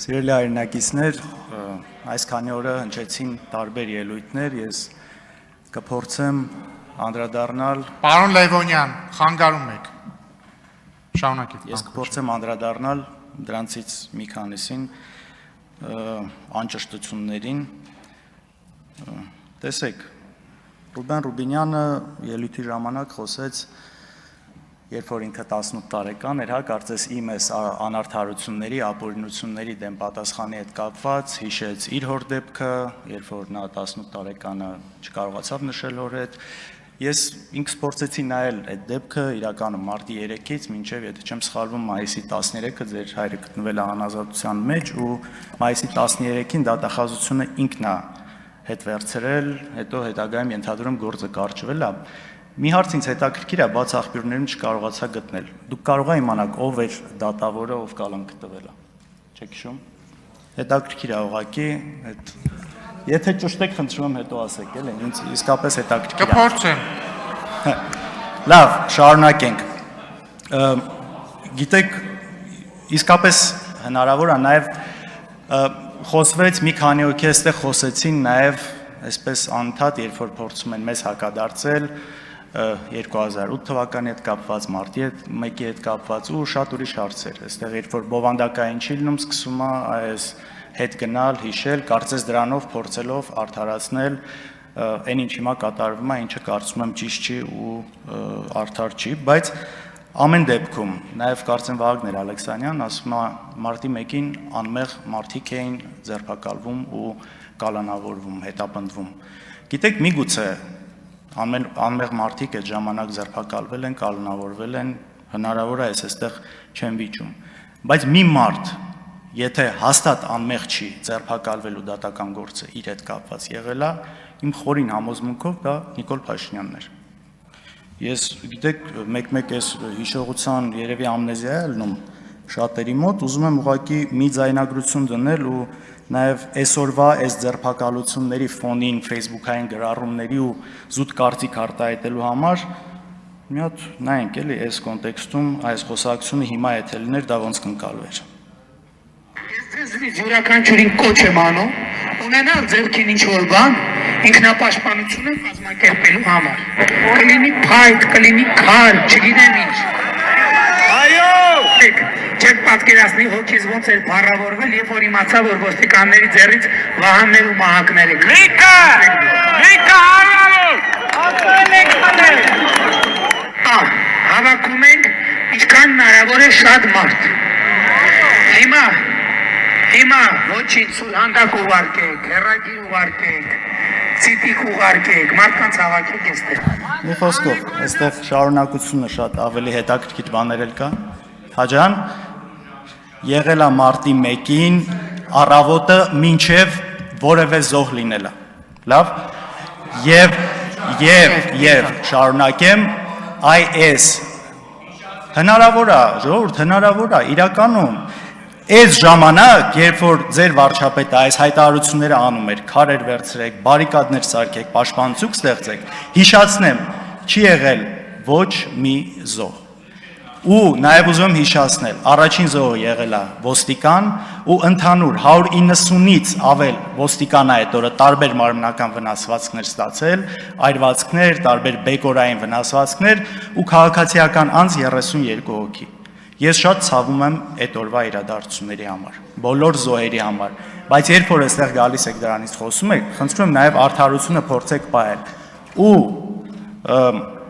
Սիրելի հայրենակիցներ, այս քանի օրը հնչեցին տարբեր ելույթներ, ես կփորձեմ անդրադառնալ Պարոն Լևոնյան, խանգարում եք։ Շարունակեք։ Ես կփորձեմ անդրադառնալ դրանցից մի քանիսին անճշտություններին։ Տեսեք, Ռուբեն Ռուբինյանը ելույթի ժամանակ խոսեց, երբ որ ինքը 18 տարեկան էր, կարծես իմ այս անարդարությունների, ապօրինությունների դեմ պատասխանի հետ կապված, հիշեց իր հոր դեպքը, երբ որ նա 18 տարեկանը չկարողացավ նշել հոր հետ։ Ես ինքս փորձեցի նայել այդ դեպքը իրականում մարտի 3-ից մինչև, եթե չեմ սխալվում, մայիսի 13-ը ձեր հայրը գտնվել է անազատության մեջ ու մայիսի 13-ին դատախազությունը ինքն է հետ վերցրել, հետո հետագայում ենթադրում գործը կարճվել է։ Մի հարց ինձ հետաքրքիր է, բաց աղբյուրներում չկարողացա գտնել։ Դուք կարող եք իմանալ ով էր դատավորը, ով կալանք տվել է։ Չեք հիշում։ Հետաքրքիր է ուղղակի, եթե ճշտ եք, խնդրում եմ հետո ասեք, էլի, ինձ իսկապես հետաքրքիր է։ Կփորձեմ։ Լավ, շարունակենք։ Գիտեք, իսկապես հնարավոր է նաև խոսվեց մի քանի հոգի այստեղ խոսեցին նաև այսպես անընդհատ, երբ որ փորձում են մեզ հակադարձել 2008 թվականի հետ կապված, մարտի 1-ի հետ կապված ու շատ ուրիշ հարցեր։ Այստեղ երբ որ բովանդակային չի լինում, սկսում է այս հետ գնալ, հիշել, կարծես դրանով փորձելով արդարացնել այն ինչ հիմա կատարվում է, ինչը կարծում եմ ճիշտ չի ու արդար չի, բայց ամեն դեպքում, նաև կարծեմ Վահագն Ալեքսանյանն ասում է մարտի 1-ին անմեղ մարդիկ էին ձերբակալվում ու կալանավորվում, հետապնդվում։ Գիտեք, միգուցե անմեղ մարդիկ այդ ժամանակ ձերբակալվել են, կալանավորվել են, հնարավոր է այստեղ չեն վիճում։ Բայց մի մարդ, եթե հաստատ անմեղ չի ձերբակալվելու դատական գործը իր հետ կապված եղել է, իմ խորին համոզմունքով դա Նիկոլ Փաշինյանն էր։ Ես գիտեք, մեկ-մեկ այս հիշողության երևի ամնեզիա է ելնում շատերի մոտ, ուզում եմ ուղղակի մի ձայնագրություն դնել ու նաև այսօրվա այս ձերբակալությունների ֆոնին Facebook-ային գրառումների ու զուտ կարծիք արտահայտելու համար մի հատ նայենք էլի այս կոնտեքստում այս խոսակցությունը հիմա եթե լիներ դա ոնց կընկալվեր։ Ես յուրաքանչյուրին կոչ եմ անում, ունենալ ձեռքին ինչ-որ բան, ինքնապաշտպանությունը կազմակերպելու համար։ Կլինի փայտ, կլինի քար, չգիտեմ ինչ։ Այո! Չեք պատկերացնի հոգիս ոնց էր փառավորվել, երբ որ իմացա, որ ոստիկանների ձեռից վահաններ ու մահակներ եք։ Լիքը հարյալով! Ասել եք հանել։ Հավաքում ենք, ինչքան հնարավոր է շատ մարդ։ Հիմա ոչինչ սուրհանդակ ուղարկեք, հեռագիր ուղարկեք, ցիտիկ ուղարկեք, մարդկանց հավաքեք այստեղ։ Մի խոսքով, այստեղ շարունակությունը շատ ավելի հետաքրքիր բաներ էլ կա։ Հաջան, եղել է մարտի 1-ին, առավոտը մինչև որևէ զոհ լինելա։ Լավ։ Եվ շարունակեմ, այս հնարավոր է, ժողովուրդ, հնարավոր է, իրականում այս ժամանակ, երբ որ ձեր վարչապետը այս հայտարարությունները անում էր, քարեր վերցրեք, բարիկադներ սարքեք, պաշտպանություն ստեղծեք, հիշացնեմ, չի եղել ոչ մի զոհ։ Ու նաև ուզում եմ հիշացնել, առաջին զոհը եղել է ոստիկան ու ընդհանուր 190-ից ավել ոստիկան այդ օրը տարբեր մարմնական վնասվածքներ ստացել, այրվածքներ, տարբեր բեկորային վնասվածքներ ու քաղաքացիական անձ 32 հոգի։ Ես շատ ցավում եմ այդ օրվա իրադարձությունների համար, բոլոր զոհերի համար, բայց երբ որ այստեղ գալիս եք դրանից խոսում եք, խնդրում եմ նաև արդարությունը փորձեք պահել։ Ու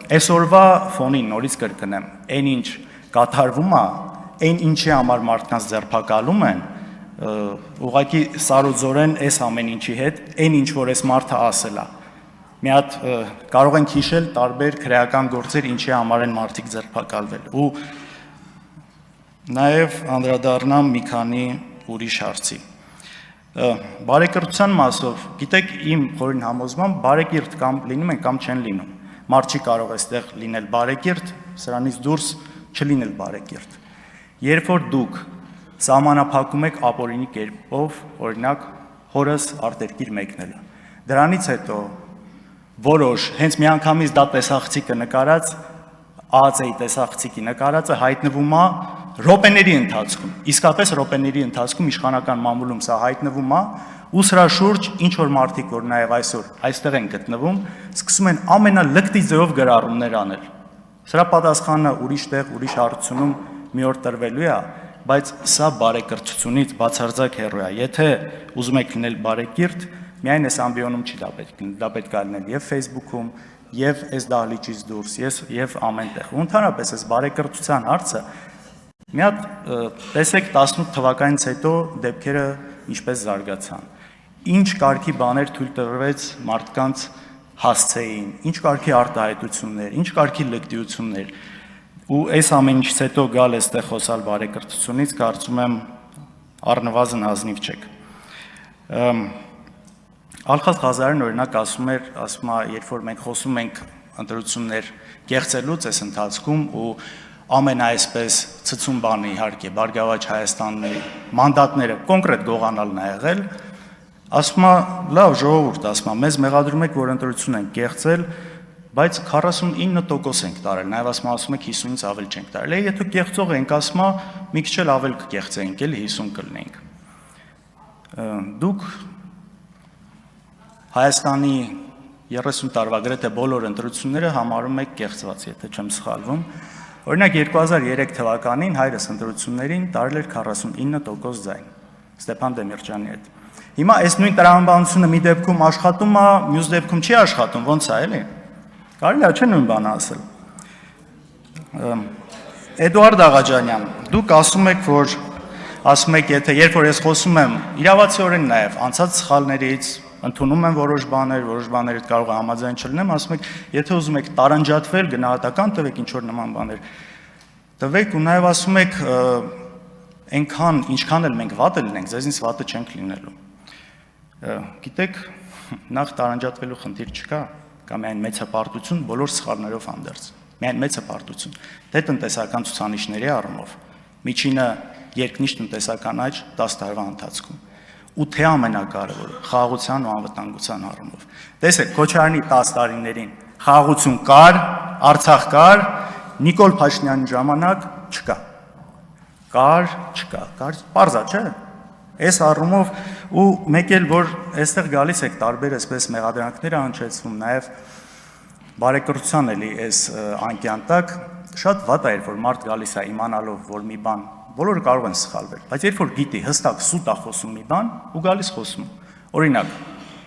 այսօրվա ֆոնին նորից կրկնեմ, այն ինչ կատարվում է, այն ինչի համար մարդկանց ձերբակալում են, ուղղակի սարոձորեն այս ամեն ինչի հետ, այն ինչ որ այս մարդը ասել է։ Մի հատ կարող ենք հիշել տարբեր քրեական գործեր, ինչի համար են մարդիկ ձերբակալվել։ Ու նաև անդրադառնամ մի քանի ուրիշ հարցի։ Բարեկիրթության մասով, գիտեք, իմ խորին համոզմամբ բարեկիրթ կամ լինում են կամ չեն լինում։ Մարդ չի կարող այստեղ լինել բարեկիրթ, սրանից դուրս չլինել բարեկիրթ։ Երբ որ դուք սահմանափակում եք ապօրինի կերպով, օրինակ հորս արտերկիր մեկնելը, դրանից հետո որոշ հենց միանգամից դա տեսախցիկը նկարած ԱԱՑ-ի տեսախցիկի նկարածը հայտնվում է Ռոպեների ընթացքում, իսկապես ռոպեների ընթացքում իշխանական մամուլում սա հայտնվում է, ու սրա շուրջ ինչ որ մարդիկ, որ նաև այսօր այստեղ են գտնվում, սկսում են ամենալկտի ձևով գրառումներ անել։ Սրա պատասխանը ուրիշ տեղ, ուրիշ հարցությունում մի օր տրվելու է, բայց սա բարեկրթությունից բացարձակ հեռու է։ Եթե ուզում եք լինել բարեկիրթ, միայն այս ամբիոնում չի դա պետք լինել, դա պետք է լինել եւ Facebook-ում, եւ այս դահլիճից դուրս, եւ ամենտեղ։ Ու ընդհանրապես այս բարեկրթության հարցը մի հատ տեսեք 18 թվականից հետո դեպքերը ինչպես զարգացան։ Ինչ կարգի բաներ թույլ տրվեց մարդկանց հասցեին, ինչ կարգի արտահայտություններ, ինչ կարգի լկտիություններ։ Ու այս ամեն ինչից հետո գալ այստեղ խոսալ բարեկրթությունից, կարծում եմ առնվազն ազնիվ չեք։ Ալխազ Ղազարեն օրինակ ասում է, երբ որ մենք խոսում ենք ընտրություններ կեղծելուց այս ընթացքում ու ամենայսպես ցցում բանը իհարկե Բարգավաճ Հայաստանի մանդատները կոնկրետ գողանալն է եղել, ասում է, լավ ժողովուրդ, ասում է, մեզ մեղադրում եք, որ ընտրություն ենք կեղծել, բայց 49% ենք տարել, նաև ասում եք 50-ից ավել չենք տարել։ Եթե կեղծող ենք, ասում է, մի քիչ էլ ավել կկեղծեինք, էլի 50 կլինենք։ Դուք Հայաստանի 30 տարվա գրեթե բոլոր ընտրությունները համարում եք կեղծված, եթե չեմ սխալվում։ Օրինակ 2003 թվականին հայրս ընտրություններին տարել էր 49% ձայն Ստեփան Դեմիրճյանի հետ։ Հիմա այս նույն տրամաբանությունը մի դեպքում աշխատում է, մյուս դեպքում չի աշխատում, ո՞նց է, էլի։ Կարելի է չէ նույն բանը ասել։ Էդուարդ Աղաջանյան, դուք ասում եք, եթե երբ որ ես խոսում եմ, իրավացիորեն նաև անցած սխալներից ընդունում եմ որոշ բաներ կարող է համաձայն չլինեմ, ասում եք, եթե ուզում եք տարանջատվել, գնահատական տվեք ինչ որ նման բաներ։ Տվեք ու նաև ասում եք, այնքան ինչքան էլ մենք վատը լինենք, ձեզնից վատը չենք լինելու։ Գիտեք, նախ տարանջատվելու խնդիր չկա, կա միայն մեծապարտություն բոլոր սխալներով հանդերձ։ Միայն մեծապարտություն։ Դե տնտեսական ցուցանիշների առումով միջինը երկնիշ տնտեսական աճ 10 տարվա ընթացքում։ Ու թե ամենակարևորը խաղաղության ու անվտանգության առումով։ Տեսեք, Քոչարյանի 10 տարիներին խաղաղություն կար, Արցախ կար, Նիկոլ Փաշինյանի ժամանակ չկա։ Կար, պարզ է, չէ՞։ Այս առումով ու մեկ էլ որ այստեղ գալիս եք տարբեր այսպես մեղադրանքներ հնչեցվում, նաև բարեկրթության էլի այս անկյան տակ շատ վատ է, որ մարդ գալիս է իմանալով, որ մի բան բոլորը կարող են սխալվել, բայց երբ որ գիտի հստակ սուտ է խոսում մի բան, ու գալիս խոսում։ Օրինակ,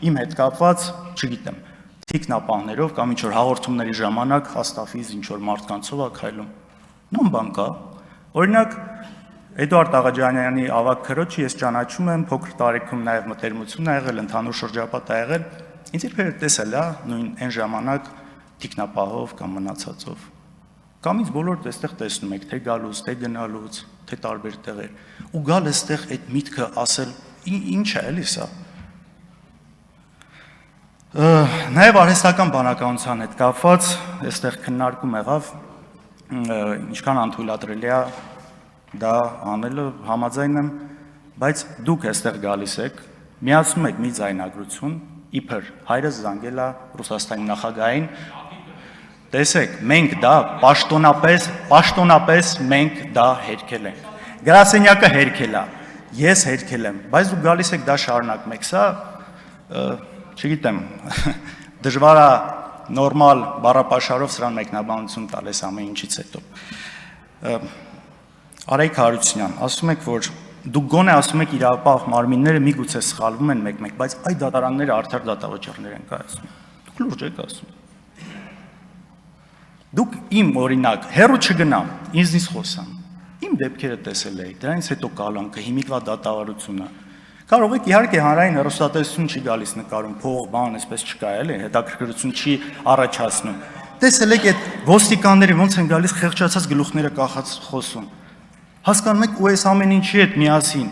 իմ հետ կապված, չգիտեմ, թիկնապահներով կամ ինչ որ հաղորդումների ժամանակ հաստավից ինչ որ մարդկանցով է քայլում։ Նույն բան կա։ Օրինակ, Էդուարդ Աղաջանյանի ավագ քրոջը ես ճանաչում եմ, փոքր տարիքում նաև մտերմություն ա եղել, ընդհանուր շրջապատ ա եղել։ Ինձ երբևէ տեսել է նույն այն ժամանակ թիկնապահով կամ մնացածով։ Կամ ինձ բոլորը այստեղ տեսնում եք, թե գալուց, թե գնալուց, թե տարբեր տեղեր։ Ու գալ այստեղ այդ միտքը ասել, ինչ է, էլի սա։ Նաև արհեստական բանականության հետ կապված այստեղ քննարկում եղավ, ինչքան անթույլատրելի է դա անելը, համաձայն եմ, բայց դուք այստեղ գալիս եք, միացնում եք մի ձայնագրություն, իբր հայրս զանգել է Ռուսաստանի նախագահին, տեսեք, մենք դա պաշտոնապես մենք դա հերքել ենք, գրասենյակը հերքել է, ես հերքել եմ, բայց դուք գալիս եք դա շարունակում եք, սա, չգիտեմ, դժվար է նորմալ բառապաշարով սրան մեկնաբանություն տալ այս ամեն ինչից հետո։ Արայք Հարությունյան, ասում եք, որ դուք գոնե ասում եք իրավապահ մարմինները միգուցե սխալվում են մեկ-մեկ, բայց այդ դատարանները արդար դատավճիռներ են կայացնում։ Դուք լուրջ եք ասում։ Դուք իմ օրինակ, հերո չգնամ, ինձնից խոսամ։ Իմ դեպքերը տեսել եք, դրանից հետո կալանքը, հիմիկվա դատավարությունը։ Կարող եք իհարկե հանրային հեռուստատեսություն չի գալիս նկարում, փող, բան, այսպես չկա, էլի, հետաքրքրություն չի առաջացնում։ Տեսել եք այդ ոստիկանները ոնց են գալիս խեղճացած գլուխները կախած խոսում։ Հասկանում եք ու այս ամեն ինչի հետ միասին,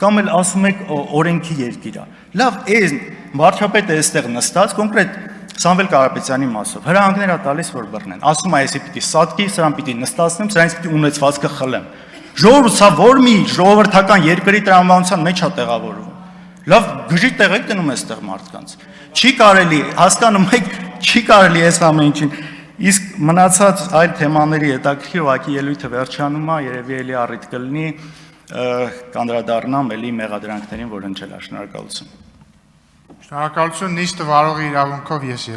կամ էլ ասում եք օրենքի երկիր է։ Լավ, այս վարչապետը այստեղ նստած, կոնկրետ Սամվել Կարապետյանի մասով, հրահանգներ է տալիս, որ բռնեն։ Ասում է, այսի պիտի սատկի, սրան պիտի նստացնեմ, սրանից պիտի ունեցվածքը խլեմ։ Ժողովուրդ, սա որ մի ժողովրդական երկրի տրամաբանության մեջ է տեղավորվում։ Լավ, գժի տեղ եք դնում այստեղ մարդկանց։ Չի կարելի, հասկանում եք, չի կարելի այս ամեն ինչին։ Իսկ մնացած այլ թեմաների հետաքրքիր ուղղակի ելույթը վերջանում է, երևի էլի առիթ կլինի կանդրադառնամ էլի մեղադրանքներին, որ հնչել է։ Շնորհակալություն։ Շնորհակալություն նիստը վարողի իրավունքով ես